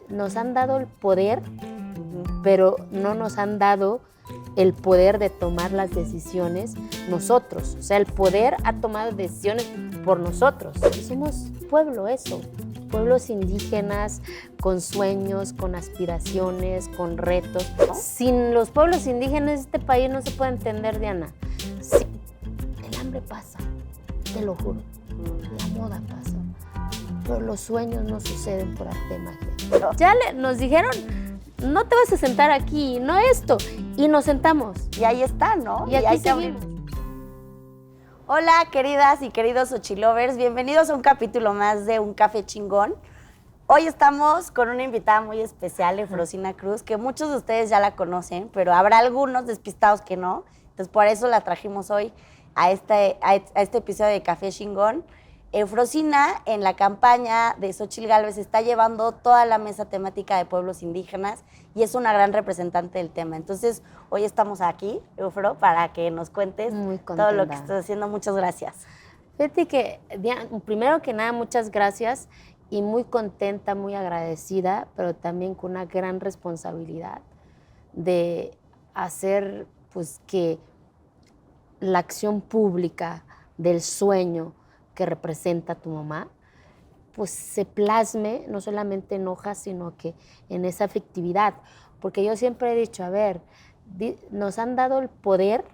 nos han dado el poder, pero no nos han dado el poder de tomar las decisiones nosotros. O sea, el poder ha tomado decisiones por nosotros. Y somos pueblo, eso. Pueblos indígenas con sueños, con aspiraciones, con retos. Sin los pueblos indígenas este país no se puede entender, Diana. Sí, el hambre pasa, te lo juro. La moda pasa. Pero los sueños no suceden por arte de magia. Ya nos dijeron, no te vas a sentar aquí, no esto. Y nos sentamos. Y ahí está, ¿no? Y aquí seguimos. Hola, queridas y queridos Xochilovers. Bienvenidos a un capítulo más de Un Café Chingón. Hoy estamos con una invitada muy especial, Efrosina Cruz, que muchos de ustedes ya la conocen, pero habrá algunos despistados que no. Entonces, por eso la trajimos hoy a este episodio de Café Chingón. Efrosina, en la campaña de Xóchitl Gálvez, está llevando toda la mesa temática de pueblos indígenas y es una gran representante del tema. Entonces, hoy estamos aquí, Efro, para que nos cuentes todo lo que estás haciendo. Muchas gracias. Fíjate que, Diana, primero que nada, muchas gracias y muy contenta, muy agradecida, pero también con una gran responsabilidad de hacer pues, que la acción pública del sueño que representa a tu mamá, pues se plasme no solamente en hojas, sino que en esa afectividad. Porque yo siempre he dicho, a ver, nos han dado el poder,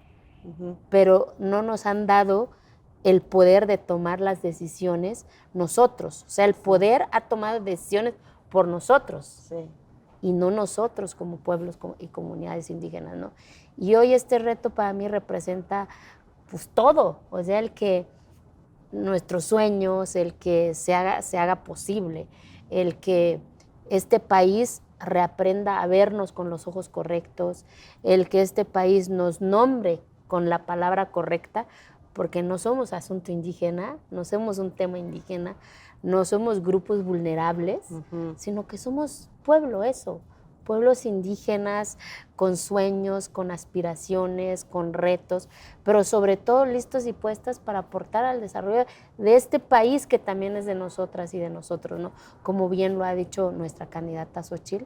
pero no nos han dado el poder de tomar las decisiones nosotros. O sea, el poder ha tomado decisiones por nosotros. Sí. Y no nosotros como pueblos y comunidades indígenas, ¿no? Y hoy este reto para mí representa pues todo, o sea, el que nuestros sueños, el que se haga posible, el que este país reaprenda a vernos con los ojos correctos, el que este país nos nombre con la palabra correcta, porque no somos asunto indígena, no somos un tema indígena, no somos grupos vulnerables, sino que somos pueblo, eso. Pueblos indígenas con sueños, con aspiraciones, con retos, pero sobre todo listos y puestas para aportar al desarrollo de este país que también es de nosotras y de nosotros, ¿no? Como bien lo ha dicho nuestra candidata Xóchitl,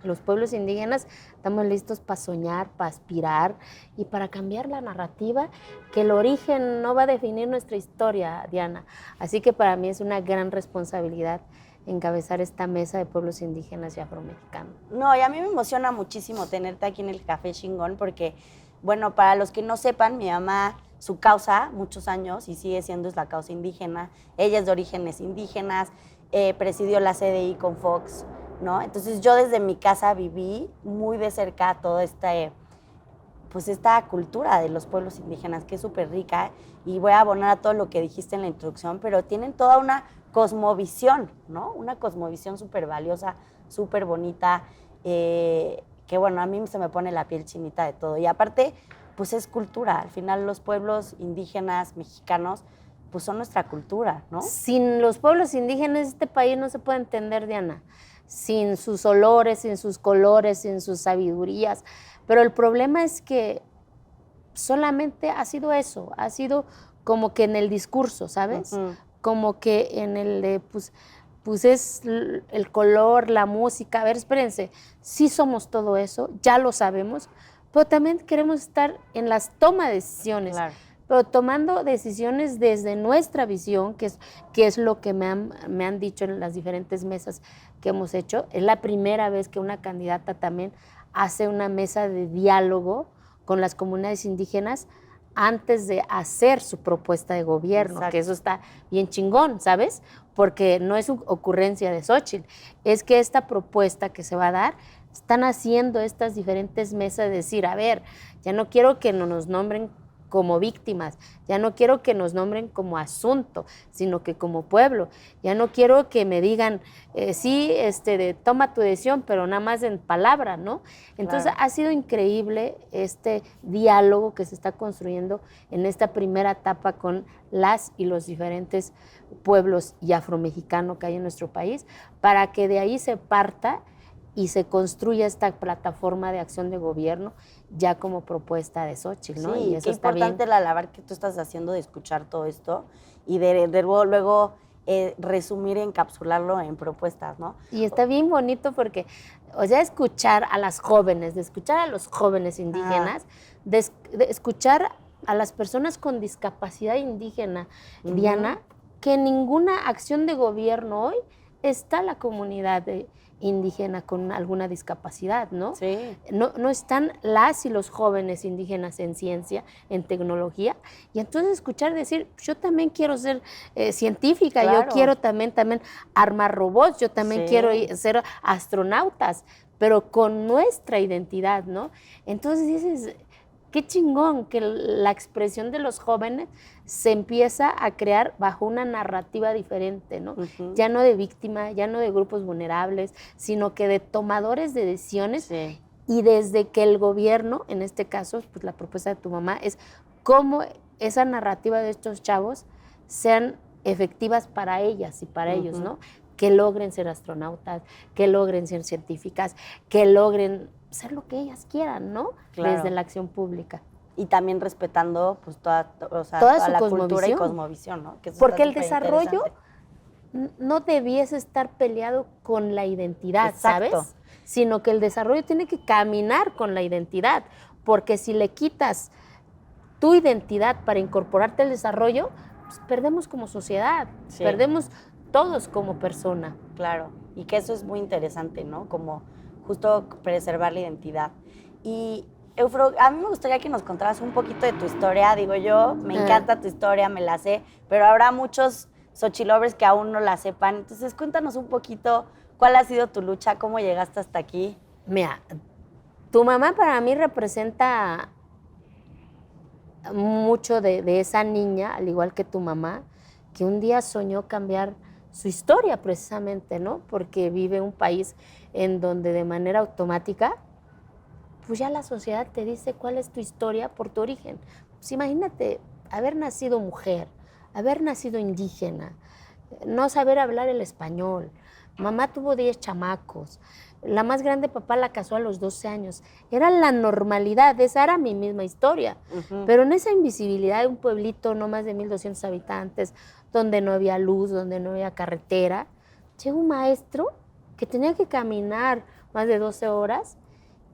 los pueblos indígenas estamos listos para soñar, para aspirar y para cambiar la narrativa, que el origen no va a definir nuestra historia, Diana. Así que para mí es una gran responsabilidad encabezar esta mesa de pueblos indígenas y afromexicanos. No, y a mí me emociona muchísimo tenerte aquí en el Café Chingón porque, bueno, para los que no sepan, mi mamá, su causa, muchos años, y sigue siendo, es la causa indígena. Ella es de orígenes indígenas, presidió la CDI con Fox, ¿no? Entonces yo desde mi casa viví muy de cerca toda esta cultura de los pueblos indígenas, que es súper rica, y voy a abonar a todo lo que dijiste en la introducción, pero tienen toda una cosmovisión, ¿no? Una cosmovisión súper valiosa, súper bonita, que bueno, a mí se me pone la piel chinita de todo. Y aparte, pues es cultura. Al final los pueblos indígenas mexicanos, pues son nuestra cultura, ¿no? Sin los pueblos indígenas este país no se puede entender, Diana. Sin sus olores, sin sus colores, sin sus sabidurías. Pero el problema es que solamente ha sido eso, ha sido como que en el discurso, ¿sabes? Como que en el de, pues es el color, la música. A ver, espérense, sí somos todo eso, ya lo sabemos, pero también queremos estar en las tomas de decisiones. Claro. Pero tomando decisiones desde nuestra visión, que es lo que me han dicho en las diferentes mesas que hemos hecho. Es la primera vez que una candidata también hace una mesa de diálogo con las comunidades indígenas antes de hacer su propuesta de gobierno. Exacto. Que eso está bien chingón, ¿sabes? Porque no es ocurrencia de Xóchitl, es que esta propuesta que se va a dar, están haciendo estas diferentes mesas de decir, a ver, ya no quiero que nos nombren como víctimas, ya no quiero que nos nombren como asunto, sino que como pueblo. Ya no quiero que me digan, sí, toma tu decisión, pero nada más en palabra, ¿no? Entonces, claro, ha sido increíble este diálogo que se está construyendo en esta primera etapa con las y los diferentes pueblos y afromexicanos que hay en nuestro país, para que de ahí se parta y se construya esta plataforma de acción de gobierno ya como propuesta de Xóchitl, ¿no? Sí, y eso qué está importante bien. la labor que tú estás haciendo de escuchar todo esto y de luego resumir y encapsularlo en propuestas, ¿no? Y está bien bonito porque, o sea, escuchar a las jóvenes, de escuchar a los jóvenes indígenas, de escuchar a las personas con discapacidad indígena, Diana, que en ninguna acción de gobierno hoy está la comunidad indígena con alguna discapacidad, ¿no? Sí. No están las y los jóvenes indígenas en ciencia, en tecnología, y entonces escuchar decir, yo también quiero ser científica, Claro. yo quiero también armar robots, yo también quiero ser astronautas, pero con nuestra identidad, ¿no? Entonces dices, qué chingón que la expresión de los jóvenes se empieza a crear bajo una narrativa diferente, ¿no? Ya no de víctima, ya no de grupos vulnerables, sino que de tomadores de decisiones. Sí. Y desde que el gobierno, en este caso, pues la propuesta de tu mamá es cómo esa narrativa de estos chavos sean efectivas para ellas y para ellos, ¿no? Que logren ser astronautas, que logren ser científicas, que logren ser lo que ellas quieran, ¿no? Claro. Desde la acción pública. Y también respetando pues toda su la cosmovisión. cultura y cosmovisión, ¿no? Que eso porque está el desarrollo no debiese estar peleado con la identidad, Exacto. ¿sabes? Sino que el desarrollo tiene que caminar con la identidad, porque si le quitas tu identidad para incorporarte al desarrollo, pues perdemos como sociedad, Sí. perdemos todos como persona. Claro, y que eso es muy interesante, ¿no? Como justo preservar la identidad. Y Eufro, a mí me gustaría que nos contaras un poquito de tu historia. Digo, yo me encanta tu historia, me la sé, pero habrá muchos Xochilovers que aún no la sepan. Entonces, cuéntanos un poquito cuál ha sido tu lucha, cómo llegaste hasta aquí. Mira, tu mamá para mí representa mucho de esa niña, al igual que tu mamá, que un día soñó cambiar su historia precisamente, ¿no? Porque vive un país en donde de manera automática, pues ya la sociedad te dice cuál es tu historia por tu origen. Pues imagínate haber nacido mujer, haber nacido indígena, no saber hablar el español. Mamá tuvo 10 chamacos. La más grande papá la casó a los 12 años. Era la normalidad, esa era mi misma historia. Pero en esa invisibilidad de un pueblito no más de 1,200 habitantes, donde no había luz, donde no había carretera, llegó un maestro que tenía que caminar más de 12 horas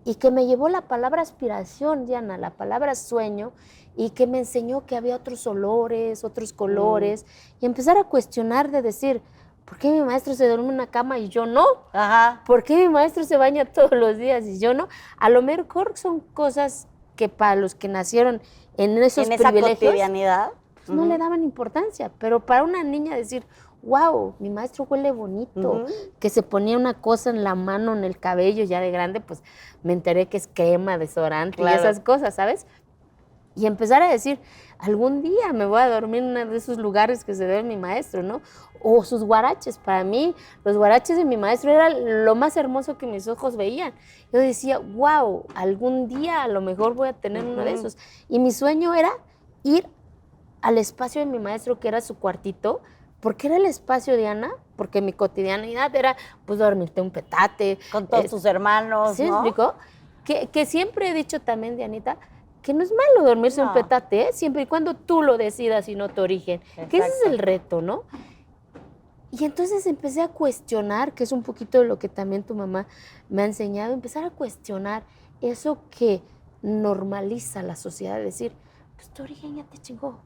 y que me llevó la palabra aspiración, Diana, la palabra sueño, y que me enseñó que había otros olores, otros colores, y empezar a cuestionar de decir, ¿por qué mi maestro se duerme en una cama y yo no? Ajá. ¿Por qué mi maestro se baña todos los días y yo no? A lo mejor son cosas que para los que nacieron en esos esa privilegios, cotidianidad, pues no le daban importancia, pero para una niña decir, wow, mi maestro huele bonito, que se ponía una cosa en la mano, en el cabello, ya de grande, pues me enteré que es crema, desodorante y esas cosas, ¿sabes? Y empezar a decir, algún día me voy a dormir en uno de esos lugares que se duerme mi maestro, ¿no? O sus guaraches. Para mí, los guaraches de mi maestro era lo más hermoso que mis ojos veían. Yo decía, wow, algún día a lo mejor voy a tener uno de esos. Y mi sueño era ir al espacio de mi maestro, que era su cuartito, porque era el espacio, Diana, porque mi cotidianidad era, pues, dormirte un petate. Con todos tus hermanos, ¿sí, ¿no? me explico? Que siempre he dicho también, Dianita, que no es malo dormirse un petate, ¿eh? Siempre y cuando tú lo decidas y no tu origen. Exacto. Que ese es el reto, ¿no? Y entonces empecé a cuestionar, que es un poquito de lo que también tu mamá me ha enseñado, empezar a cuestionar eso que normaliza la sociedad, decir, pues tu origen ya te chingó,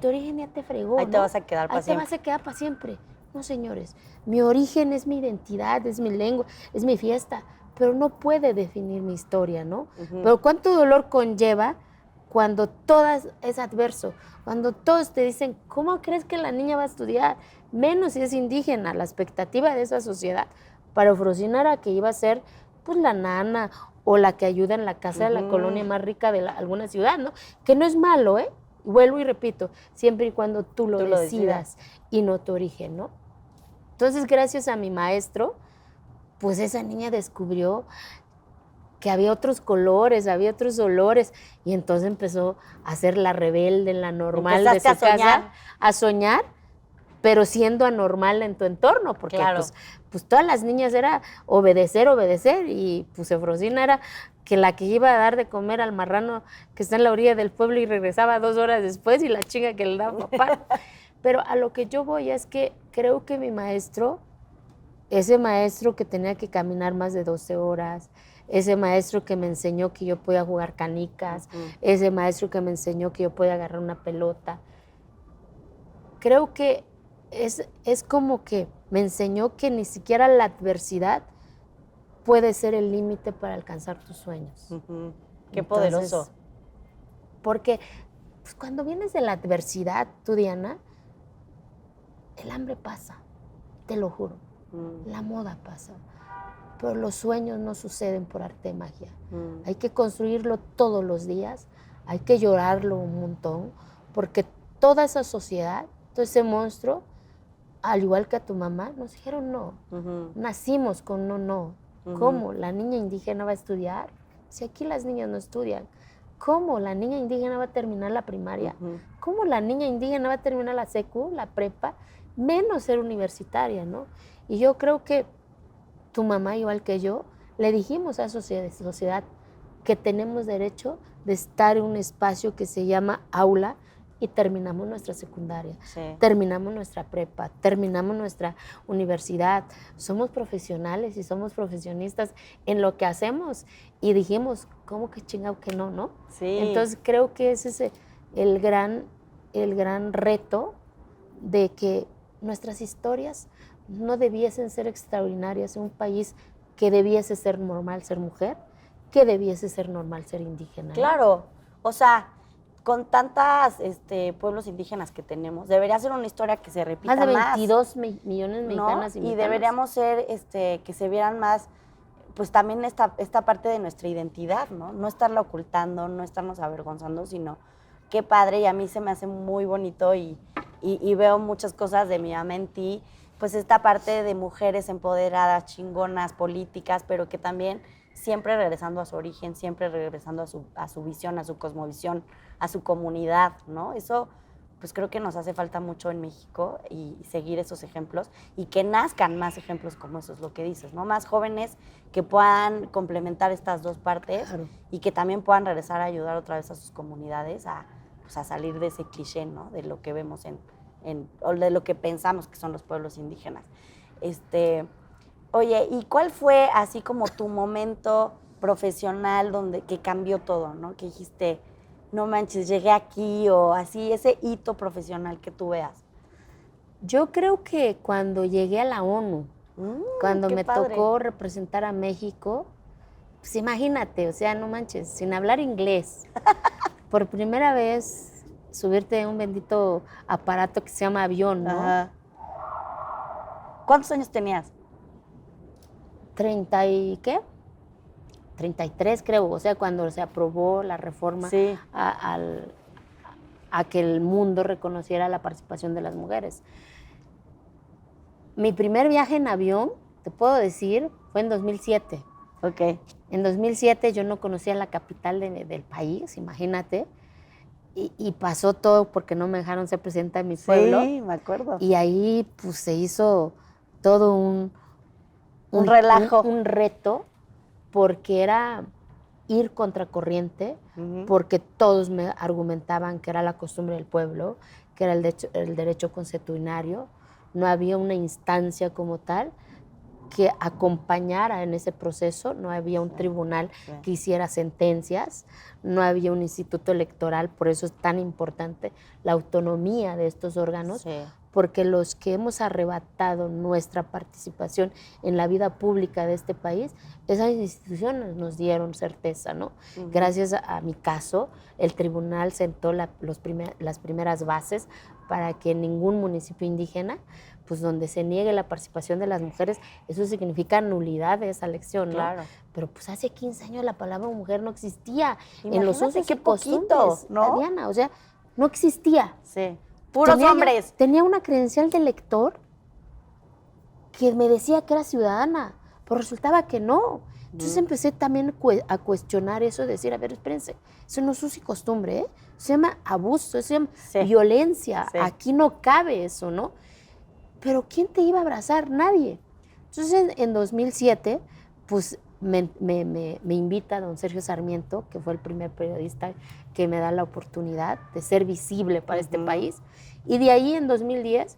tu origen ya te fregó, Ahí te vas a quedar para siempre. Ahí te vas a quedar para siempre. No, señores, mi origen es mi identidad, es mi lengua, es mi fiesta, pero no puede definir mi historia, ¿no? Pero cuánto dolor conlleva cuando todo es adverso, cuando todos te dicen, ¿cómo crees que la niña va a estudiar? Menos si es indígena, la expectativa de esa sociedad para Eufrosina era que iba a ser pues la nana o la que ayuda en la casa de la colonia más rica de alguna ciudad, ¿no? Que no es malo, ¿eh? Vuelvo y repito, siempre y cuando tú lo decidas y no tu origen, ¿no? Entonces, gracias a mi maestro, pues esa niña descubrió que había otros colores, había otros olores, y entonces empezó a ser la rebelde, la normal de su casa, a soñar, pero siendo anormal en tu entorno, porque pues todas las niñas era obedecer, y pues Eufrosina era que la que iba a dar de comer al marrano que está en la orilla del pueblo y regresaba 2 horas después, y la chinga que le daba papá. Pero a lo que yo voy es que creo que mi maestro, ese maestro que tenía que caminar más de 12 horas, ese maestro que me enseñó que yo podía jugar canicas, ese maestro que me enseñó que yo podía agarrar una pelota, creo que es como que me enseñó que ni siquiera la adversidad puede ser el límite para alcanzar tus sueños. Qué poderoso. Porque pues, cuando vienes de la adversidad, tú, Diana, el hambre pasa, te lo juro. La moda pasa, pero los sueños no suceden por arte de magia. Hay que construirlo todos los días, hay que llorarlo un montón, porque toda esa sociedad, todo ese monstruo, al igual que a tu mamá, nos dijeron no. Nacimos con no. ¿Cómo? ¿La niña indígena va a estudiar? Si aquí las niñas no estudian. ¿Cómo la niña indígena va a terminar la primaria? ¿Cómo la niña indígena va a terminar la secu, la prepa? Menos ser universitaria, ¿no? Y yo creo que tu mamá, igual que yo, le dijimos a esa sociedad que tenemos derecho de estar en un espacio que se llama aula y terminamos nuestra secundaria, terminamos nuestra prepa, terminamos nuestra universidad. Somos profesionales y somos profesionistas en lo que hacemos. Y dijimos, ¿cómo que chingado que no, no? Sí. Entonces creo que ese es el gran reto de que nuestras historias no debiesen ser extraordinarias en un país que debiese ser normal ser mujer, que debiese ser normal ser indígena. Claro, o sea, con tantas pueblos indígenas que tenemos, debería ser una historia que se repita más. Más de 22 millones de mexicanas y mexicanos. Y deberíamos ser, que se vieran más, pues también esta parte de nuestra identidad, ¿no? No estarla ocultando, no estarnos avergonzando, sino qué padre, y a mí se me hace muy bonito y veo muchas cosas de mi mamá en ti, pues esta parte de mujeres empoderadas, chingonas, políticas, pero que también siempre regresando a su origen, siempre regresando a su visión, a su cosmovisión, a su comunidad, ¿no? Eso, pues creo que nos hace falta mucho en México y seguir esos ejemplos y que nazcan más ejemplos como eso es lo que dices, ¿no? Más jóvenes que puedan complementar estas dos partes. Claro. Y que también puedan regresar a ayudar otra vez a sus comunidades a salir de ese cliché, ¿no? De lo que vemos o de lo que pensamos que son los pueblos indígenas. Oye, ¿y cuál fue así como tu momento profesional que cambió todo, ¿no? Que dijiste, no manches, llegué aquí, o así, ese hito profesional que tú veas. Yo creo que cuando llegué a la ONU, cuando me padre. Tocó representar a México, pues imagínate, o sea, no manches, sin hablar inglés, por primera vez subirte en un bendito aparato que se llama avión, ¿no? Ajá. ¿Cuántos años tenías? 30 y ¿qué? 33 creo, o sea, cuando se aprobó la reforma a que el mundo reconociera la participación de las mujeres. Mi primer viaje en avión, te puedo decir, fue en 2007. Ok. En 2007 yo no conocía la capital del país, imagínate, y pasó todo porque no me dejaron ser presidenta de mi pueblo. Sí, me acuerdo. Y ahí pues se hizo todo un relajo. Un reto, porque era ir contracorriente, porque todos me argumentaban que era la costumbre del pueblo, que era el derecho consuetudinario. No había una instancia como tal que acompañara en ese proceso, no había un tribunal que hiciera sentencias, no había un instituto electoral, por eso es tan importante la autonomía de estos órganos, porque los que hemos arrebatado nuestra participación en la vida pública de este país, esas instituciones nos dieron certeza, ¿no? Gracias a mi caso, el tribunal sentó las primeras bases para que en ningún municipio indígena, pues donde se niegue la participación de las mujeres, eso significa nulidad de esa elección, ¿no? Claro. Pero pues hace 15 años la palabra mujer no existía. Imagínate en los usos y costumbres, ¿no? Diana, o sea, no existía. Sí. Puros hombres. Tenía una credencial de lector que me decía que era ciudadana, pero resultaba que no. Entonces empecé también a cuestionar eso, decir, a ver, espérense, eso no es uso y costumbre, ¿eh? Se llama abuso, eso se llama violencia, aquí no cabe eso, ¿no? Pero ¿quién te iba a abrazar? Nadie. Entonces en 2007, pues me invita don Sergio Sarmiento, que fue el primer periodista que me da la oportunidad de ser visible para este país. Y de ahí, en 2010,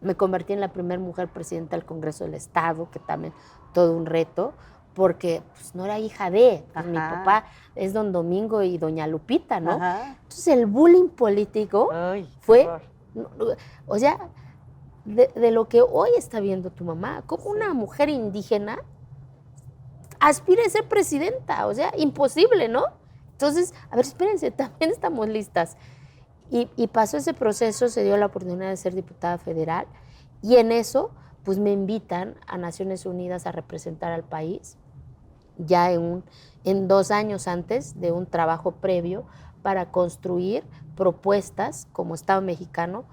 me convertí en la primera mujer presidenta del Congreso del Estado, que también todo un reto, porque pues, no era hija de, pues, mi papá es don Domingo y doña Lupita, ¿no? Entonces el bullying político fue, o sea, de lo que hoy está viendo tu mamá, como una mujer indígena aspira a ser presidenta, o sea, imposible, ¿no? Entonces, a ver, espérense, también estamos listas. Y pasó ese proceso, se dio la oportunidad de ser diputada federal, y en eso, pues me invitan a Naciones Unidas a representar al país, ya en 2 años antes de un trabajo previo para construir propuestas como Estado mexicano,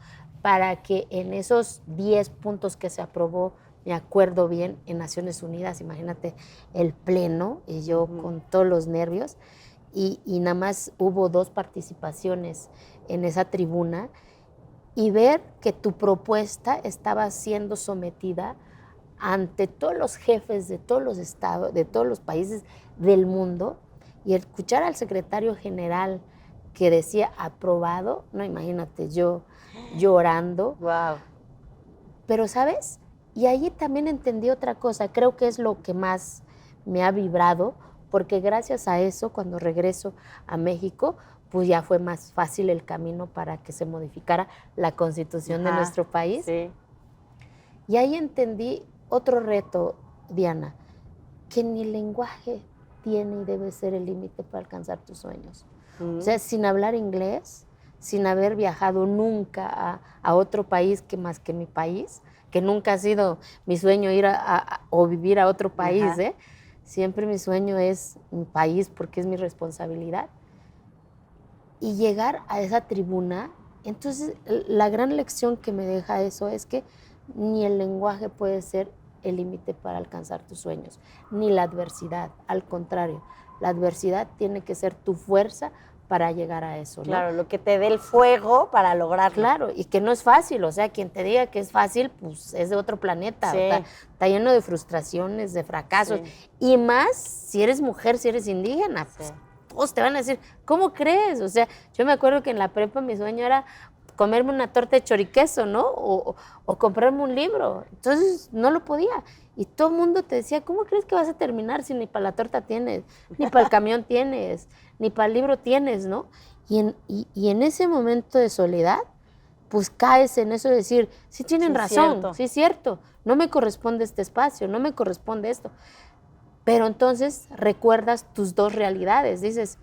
para que en esos 10 puntos que se aprobó, me acuerdo bien, en Naciones Unidas, imagínate el pleno, y yo con todos los nervios, y nada más hubo 2 participaciones en esa tribuna, y ver que tu propuesta estaba siendo sometida ante todos los jefes de todos los estados, de todos los países del mundo, y escuchar al secretario general que decía aprobado, no, imagínate, yo llorando. Wow. Pero, ¿sabes? Y ahí también entendí otra cosa, creo que es lo que más me ha vibrado, porque gracias a eso, cuando regreso a México, pues ya fue más fácil el camino para que se modificara la Constitución de nuestro país. Sí. Y ahí entendí otro reto, Diana, que ni lenguaje tiene y debe ser el límite para alcanzar tus sueños. O sea, sin hablar inglés, sin haber viajado nunca a otro país que más que mi país, que nunca ha sido mi sueño ir o vivir a otro país, siempre mi sueño es mi país porque es mi responsabilidad. Y llegar a esa tribuna, entonces la gran lección que me deja eso es que ni el lenguaje puede ser el límite para alcanzar tus sueños, ni la adversidad, al contrario, la adversidad tiene que ser tu fuerza para llegar a eso, ¿no? Claro, lo que te dé el fuego para lograrlo. Claro, y que no es fácil, o sea, quien te diga que es fácil, pues es de otro planeta, está lleno de frustraciones, de fracasos, y más si eres mujer, si eres indígena, pues todos te van a decir, ¿cómo crees? O sea, yo me acuerdo que en la prepa mi sueño era comerme una torta de choriqueso, ¿no? O comprarme un libro. Entonces no lo podía. Y todo el mundo te decía, ¿cómo crees que vas a terminar si ni para la torta tienes, ni para el camión tienes, ni para el libro tienes, ¿no? Y en ese momento de soledad, pues caes en eso de decir, sí tienen razón, sí es cierto, no me corresponde este espacio, no me corresponde esto. Pero entonces recuerdas tus 2 realidades, dices,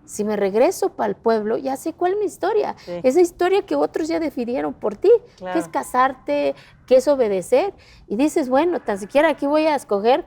si me regreso para el pueblo, ya sé cuál es mi historia. Esa historia que otros ya definieron por ti, que es casarte, que es obedecer. Y dices, bueno, tan siquiera aquí voy a escoger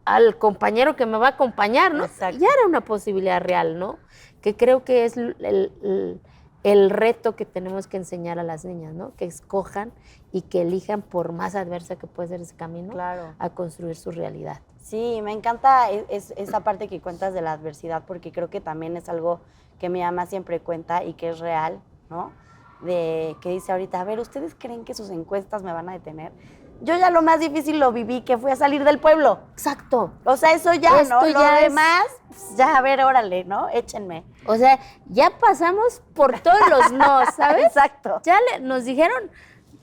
al compañero que me va a acompañar, ¿no? Ya era una posibilidad real, ¿no? Que creo que es el reto que tenemos que enseñar a las niñas, ¿no? Que escojan y que elijan, por más adversa que puede ser ese camino, a construir su realidad. Sí, me encanta esa parte que cuentas de la adversidad, porque creo que también es algo que mi mamá siempre cuenta y que es real, ¿no? De que dice ahorita, a ver, ¿ustedes creen que sus encuestas me van a detener? Yo ya lo más difícil lo viví, que fui a salir del pueblo. Exacto. O sea, eso ya, ¿no? Lo demás, pues ya, a ver, órale, ¿no? Échenme. O sea, ya pasamos por todos los no, ¿sabes? Exacto. Ya nos dijeron,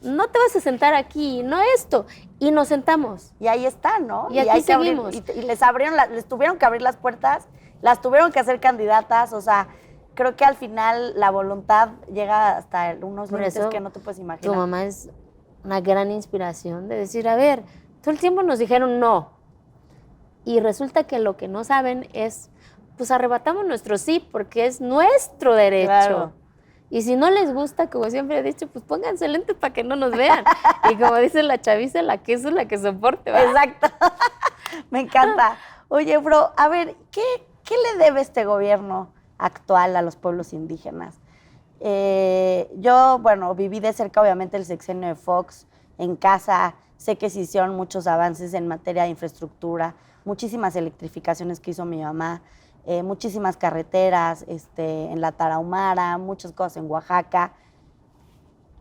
no te vas a sentar aquí, no esto. Y nos sentamos. Y ahí está, ¿no? Y aquí seguimos. Y les tuvieron que abrir las puertas, las tuvieron que hacer candidatas, o sea, creo que al final la voluntad llega hasta unos límites que no te puedes imaginar. Tu mamá es una gran inspiración de decir, a ver, todo el tiempo nos dijeron no. Y resulta que lo que no saben es, pues arrebatamos nuestro sí, porque es nuestro derecho. Claro. Y si no les gusta, como siempre he dicho, pues pónganse lentes para que no nos vean. Y como dice la chaviza, la que es la que soporte, ¿verdad? Exacto. Me encanta. Oye, bro, a ver, ¿qué le debe este gobierno actual a los pueblos indígenas? Yo, bueno, viví de cerca, obviamente, el sexenio de Fox en casa. Sé que se hicieron muchos avances en materia de infraestructura, muchísimas electrificaciones que hizo mi mamá. Muchísimas carreteras en la Tarahumara, muchas cosas en Oaxaca.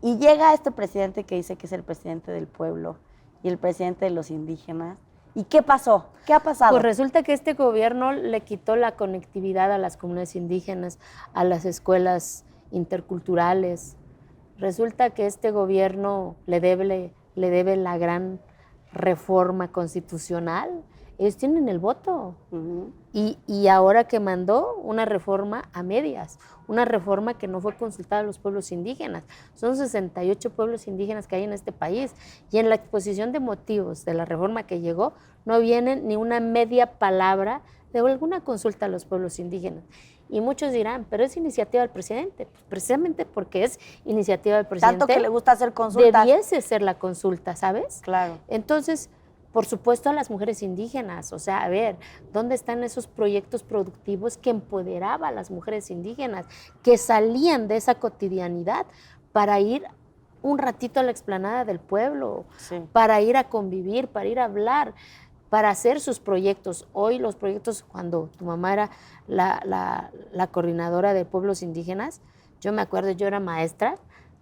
Y llega este presidente que dice que es el presidente del pueblo y el presidente de los indígenas ¿Y qué pasó? ¿Qué ha pasado? Pues resulta que este gobierno le quitó la conectividad a las comunidades indígenas, a las escuelas interculturales. Resulta que este gobierno le debe la gran reforma constitucional. Ellos tienen el voto. Y ahora que mandó una reforma a medias, una reforma que no fue consultada a los pueblos indígenas. Son 68 pueblos indígenas que hay en este país. Y en la exposición de motivos de la reforma que llegó, no viene ni una media palabra de alguna consulta a los pueblos indígenas. Y muchos dirán, pero es iniciativa del presidente. Pues precisamente porque es iniciativa del presidente. Tanto que le gusta hacer consultas. Debiese ser la consulta, ¿sabes? Claro. Entonces, por supuesto, a las mujeres indígenas. O sea, a ver, ¿dónde están esos proyectos productivos que empoderaban a las mujeres indígenas, que salían de esa cotidianidad para ir un ratito a la explanada del pueblo, Sí. para ir a convivir, para ir a hablar, para hacer sus proyectos? Hoy los proyectos, cuando tu mamá era la coordinadora de pueblos indígenas, yo me acuerdo, yo era maestra,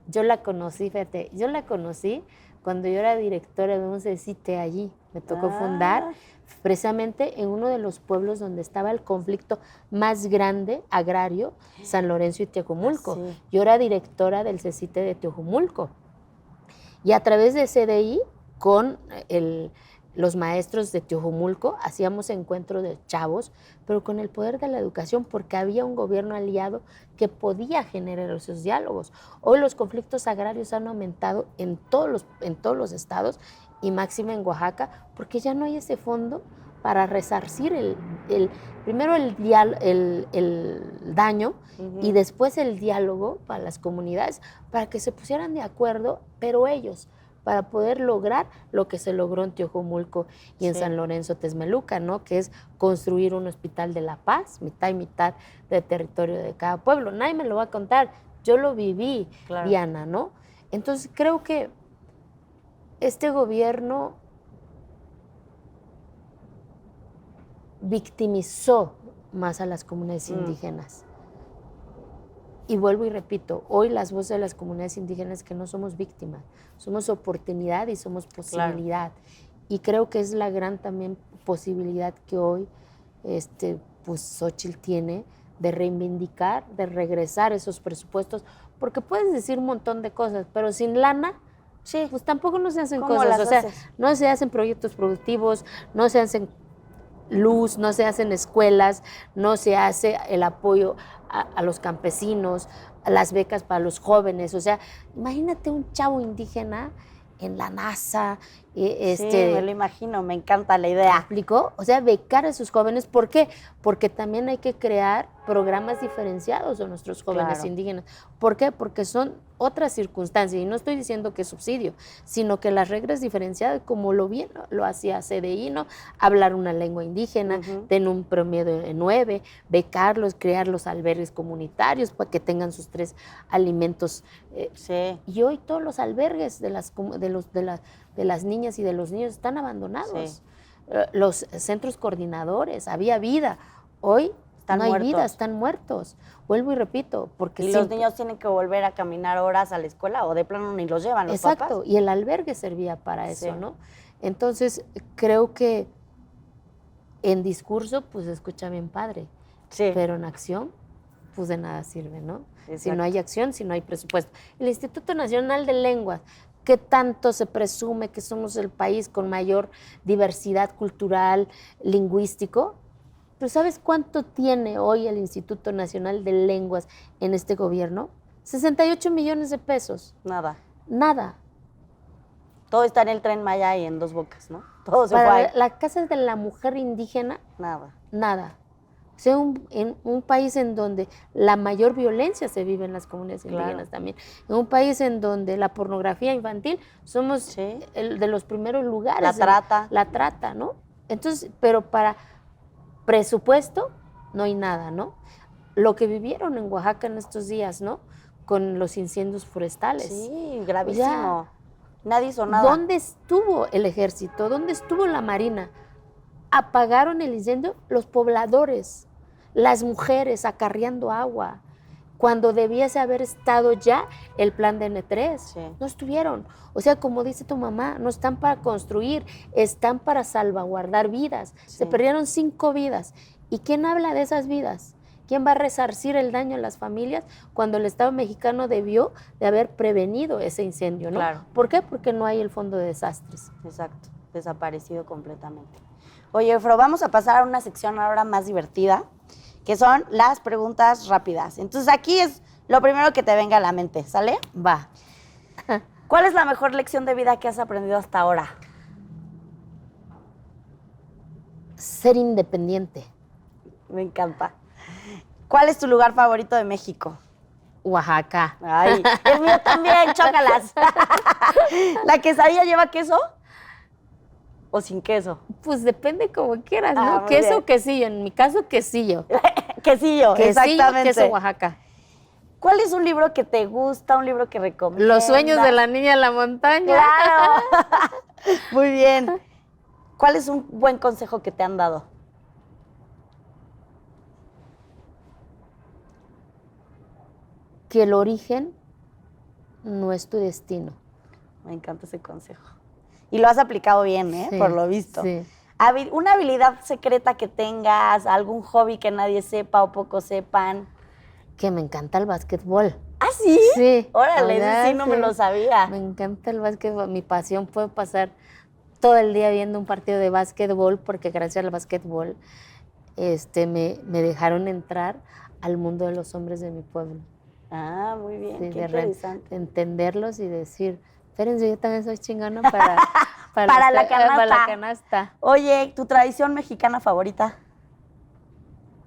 yo la conocí, fíjate, yo la conocí cuando yo era directora de un CECITE allí. Me tocó fundar precisamente en uno de los pueblos donde estaba el conflicto más grande agrario, San Lorenzo y Teojumulco. Sí. Yo era directora del CECITE de Teojumulco. Y a través de CDI, con los maestros de Teojumulco, hacíamos encuentros de chavos, pero con el poder de la educación, porque había un gobierno aliado que podía generar esos diálogos. Hoy los conflictos agrarios han aumentado en todos los estados, y máxima en Oaxaca, porque ya no hay ese fondo para resarcir primero el daño y después el diálogo para las comunidades, para que se pusieran de acuerdo, pero ellos, para poder lograr lo que se logró en Teojumulco y en San Lorenzo Texmeluca, ¿no? Que es construir un hospital de la paz, mitad y mitad de territorio de cada pueblo. Nadie me lo va a contar, yo lo viví, claro. Diana, ¿no? Entonces creo que este gobierno victimizó más a las comunidades indígenas. Y vuelvo y repito, hoy las voces de las comunidades indígenas que no somos víctimas, somos oportunidad y somos posibilidad. Claro. Y creo que es la gran también posibilidad que hoy pues Xóchitl tiene de reivindicar, de regresar esos presupuestos, porque puedes decir un montón de cosas, pero sin lana, sí, pues tampoco no se hacen cosas. O sea, no se hacen proyectos productivos, no se hacen luz, no se hacen escuelas, no se hace el apoyo a los campesinos, a las becas para los jóvenes. O sea, imagínate un chavo indígena en la NASA. Sí, me lo imagino, me encanta la idea. ¿Me explicó? O sea, becar a esos jóvenes. ¿Por qué? Porque también hay que crear programas diferenciados de nuestros jóvenes indígenas. ¿Por qué? Porque son otras circunstancias. Y no estoy diciendo que es subsidio, sino que las reglas diferenciadas, como lo hacía CDI, ¿no? Hablar una lengua indígena, tener un promedio de 9, becarlos, crear los albergues comunitarios para que tengan sus 3 alimentos. Y hoy todos los albergues de las niñas y de los niños están abandonados. Los centros coordinadores, había vida. Hoy no hay vida, están muertos. Vuelvo y repito. Porque los niños tienen que volver a caminar horas a la escuela o de plano ni los llevan los papás. Exacto, y el albergue servía para eso, ¿no? Entonces, creo que en discurso, pues se escucha bien padre, pero en acción, pues de nada sirve, ¿no? Exacto. Si no hay acción, si no hay presupuesto. El Instituto Nacional de Lenguas, que tanto se presume que somos el país con mayor diversidad cultural, lingüístico, pero ¿sabes cuánto tiene hoy el Instituto Nacional de Lenguas en este gobierno? 68 millones de pesos. Nada. Todo está en el Tren Maya y en Dos Bocas, ¿no? Todo se fue. La Casa de la Mujer Indígena, nada. O sea, en un país en donde la mayor violencia se vive en las comunidades indígenas también. En un país en donde la pornografía infantil somos de los primeros lugares. La trata, ¿no? Entonces, pero para presupuesto no hay nada, ¿no? Lo que vivieron en Oaxaca en estos días, ¿no? Con los incendios forestales. Sí, gravísimo. Nadie hizo nada. ¿Dónde estuvo el ejército? ¿Dónde estuvo la marina? Apagaron el incendio los pobladores, las mujeres acarreando agua. cuando debiese haber estado ya el plan de N3. Sí. No estuvieron. O sea, como dice tu mamá, no están para construir, están para salvaguardar vidas. Sí. Se perdieron 5 vidas. ¿Y quién habla de esas vidas? ¿Quién va a resarcir el daño a las familias cuando el Estado mexicano debió de haber prevenido ese incendio, ¿no? Claro. ¿Por qué? Porque no hay el fondo de desastres. Exacto, desaparecido completamente. Oye, Fro, vamos a pasar a una sección ahora más divertida, que son las preguntas rápidas. Entonces aquí es lo primero que te venga a la mente, ¿sale? Va. ¿Cuál es la mejor lección de vida que has aprendido hasta ahora? Ser independiente. Me encanta. ¿Cuál es tu lugar favorito de México? Oaxaca. Ay, el mío también, chócalas. ¿La quesadilla lleva queso? ¿O sin queso? Pues depende como quieras, Ah, ¿no? muy Queso bien. o quesillo. En mi caso, quesillo. Quesillo, exactamente. Queso Oaxaca. ¿Cuál es un libro que te gusta, un libro que recomiendas? Los sueños de la niña en la montaña. ¡Claro! Muy bien. ¿Cuál es un buen consejo que te han dado? Que el origen no es tu destino. Me encanta ese consejo. Y lo has aplicado bien, ¿eh? Sí, Por lo visto. sí. Una habilidad secreta que tengas, algún hobby que nadie sepa o pocos sepan. Que me encanta el básquetbol. ¿Ah, sí? Sí. Órale, ¿verdad? ese sí no me lo sabía. Me encanta el básquetbol. Mi pasión fue pasar todo el día viendo un partido de básquetbol porque gracias al básquetbol me dejaron entrar al mundo de los hombres de mi pueblo. Ah, muy bien, Sí, qué interesante. entenderlos y decir, espérense, yo también soy chingona para la canasta. Para la canasta. Oye, ¿tu tradición mexicana favorita?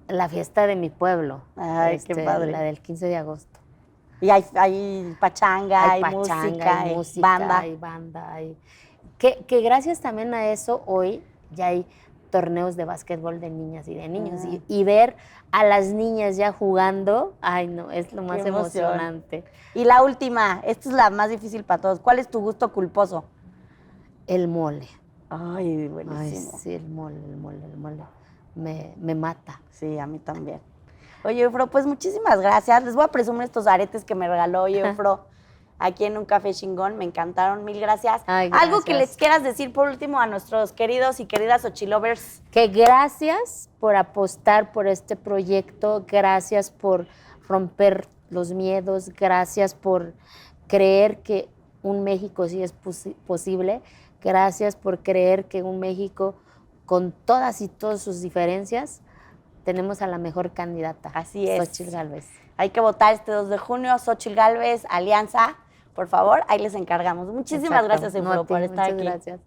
La fiesta de mi pueblo. Ay, qué padre. La del 15 de agosto. Y hay pachanga, hay música, hay banda. hay banda. Que gracias también a eso hoy ya hay torneos de básquetbol de niñas y de niños. Y ver a las niñas ya jugando, ay no, es lo más Qué emoción. emocionante. Y la última, esta es la más difícil para todos. ¿Cuál es tu gusto culposo? El mole. Ay, Ay, buenísimo. sí, el mole. Me mata. Sí, a mí también. Oye, Fro, pues muchísimas gracias. Les voy a presumir estos aretes que me regaló oye, Fro, aquí en Un Café Chingón. Me encantaron. Mil gracias. Ay, Algo que gracias. les quieras decir por último a nuestros queridos y queridas Xochilovers. Que gracias por apostar por este proyecto, gracias por romper los miedos, gracias por creer que un México sí es posible, gracias por creer que un México con todas y todas sus diferencias tenemos a la mejor candidata. Así es. Xóchitl Gálvez. Hay que votar este 2 de junio. Xóchitl Gálvez, Alianza. Por favor, ahí les encargamos. Muchísimas Exacto. gracias, No, a Fro, ti, por estar muchas aquí. gracias.